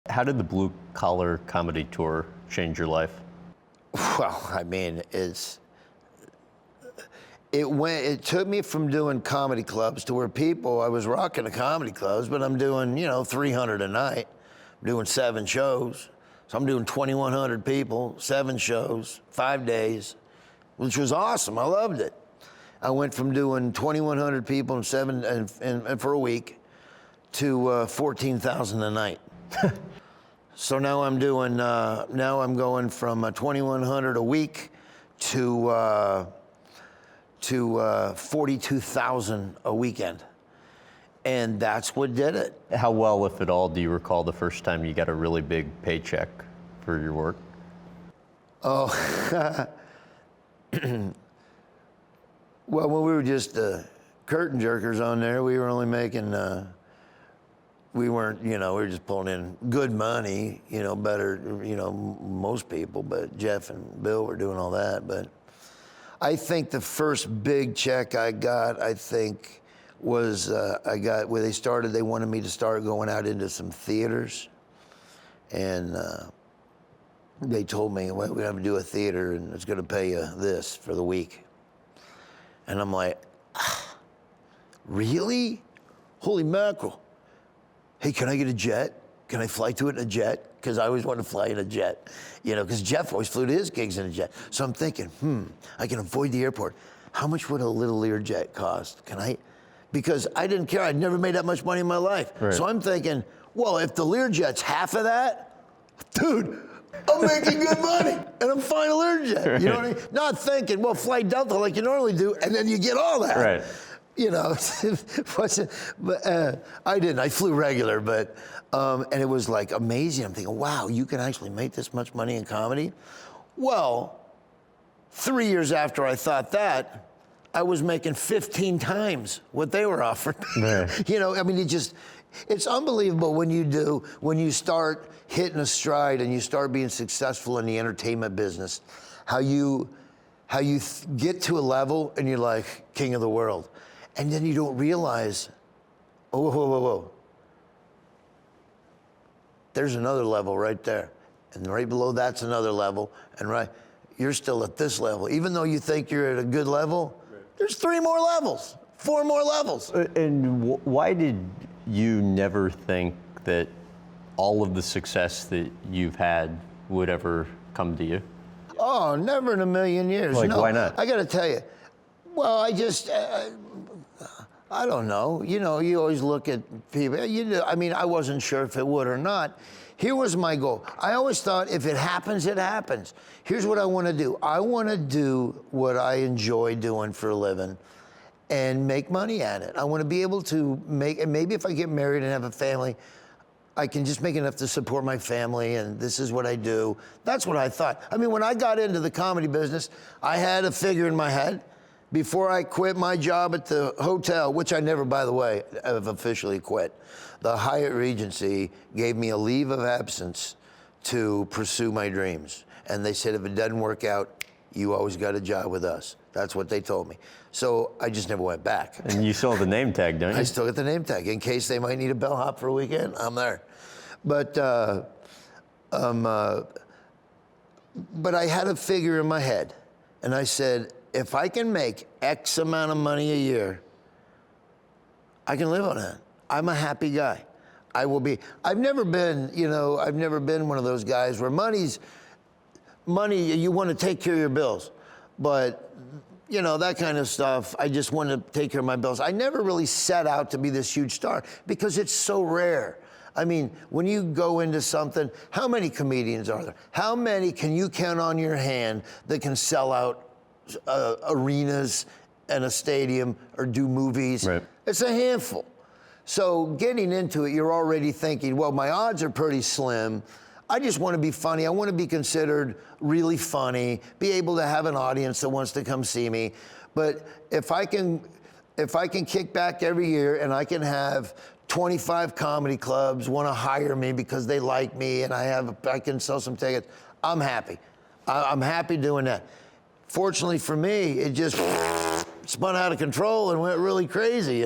How did the Blue Collar Comedy Tour change your life? Well, I mean, it took me from doing comedy clubs to where I was rocking the comedy clubs, but I'm doing, 300 a night. I'm doing 7 shows. So I'm doing 2,100 people, 7 shows, 5 days, which was awesome. I loved it. I went from doing 2,100 people and for a week to 14,000 a night. So now I'm doing, now I'm going from 2,100 a week to 42,000 a weekend. And that's what did it. How well, if at all, do you recall the first time you got a really big paycheck for your work? Oh, well, when we were just curtain jerkers on there, we were only making, we weren't, we were just pulling in good money, better, most people, but Jeff and Bill were doing all that. But I think the first big check I got, was where they wanted me to start going out into some theaters. And they told me, well, we have to do a theater and it's gonna pay you this for the week. And I'm like, really? Holy mackerel. Hey, can I get a jet? Can I fly to it in a jet? Because I always wanted to fly in a jet, because Jeff always flew to his gigs in a jet. So I'm thinking, I can avoid the airport. How much would a little Learjet cost? Because I didn't care, I'd never made that much money in my life. Right. So I'm thinking, well, if the Learjet's half of that, dude, I'm making good money, and I'm flying a Learjet. Right. You know what I mean? Not thinking, well, fly Delta like you normally do, and then you get all that. Right. But I didn't. I flew regular, but and it was like amazing. I'm thinking, wow, you can actually make this much money in comedy. Well, 3 years after I thought that, I was making 15 times what they were offering. Right. It's unbelievable when you start hitting a stride and you start being successful in the entertainment business, how you get to a level and you're like king of the world. And then you don't realize, whoa. There's another level right there. And right below that's another level. And you're still at this level. Even though you think you're at a good level, there's 3 more levels, 4 more levels. And why did you never think that all of the success that you've had would ever come to you? Oh, never in a million years. Like, no, why not? I got to tell you. Well, I don't know. You always look at people. I wasn't sure if it would or not. Here was my goal. I always thought if it happens, it happens. Here's what I want to do. I want to do what I enjoy doing for a living and make money at it. I want to be able to and maybe if I get married and have a family, I can just make enough to support my family, and this is what I do. That's what I thought. When I got into the comedy business, I had a figure in my head. Before I quit my job at the hotel, which I never, by the way, have officially quit, the Hyatt Regency gave me a leave of absence to pursue my dreams. And they said, if it doesn't work out, you always got a job with us. That's what they told me. So I just never went back. And you still have the name tag, don't you? I still get the name tag. In case they might need a bellhop for a weekend, I'm there. But I had a figure in my head, and I said, if I can make X amount of money a year, I can live on that. I'm a happy guy. I will be. I've never been one of those guys where money, you want to take care of your bills. But, that kind of stuff, I just want to take care of my bills. I never really set out to be this huge star because it's so rare. When you go into something, how many comedians are there? How many can you count on your hand that can sell out arenas and a stadium or do movies? Right. It's a handful. So getting into it, you're already thinking, well, my odds are pretty slim. I just want to be funny. I want to be considered really funny, be able to have an audience that wants to come see me. But if I can kick back every year and I can have 25 comedy clubs want to hire me because they like me and I can sell some tickets, I'm happy. I'm happy doing that. Fortunately for me, it just spun out of control and went really crazy,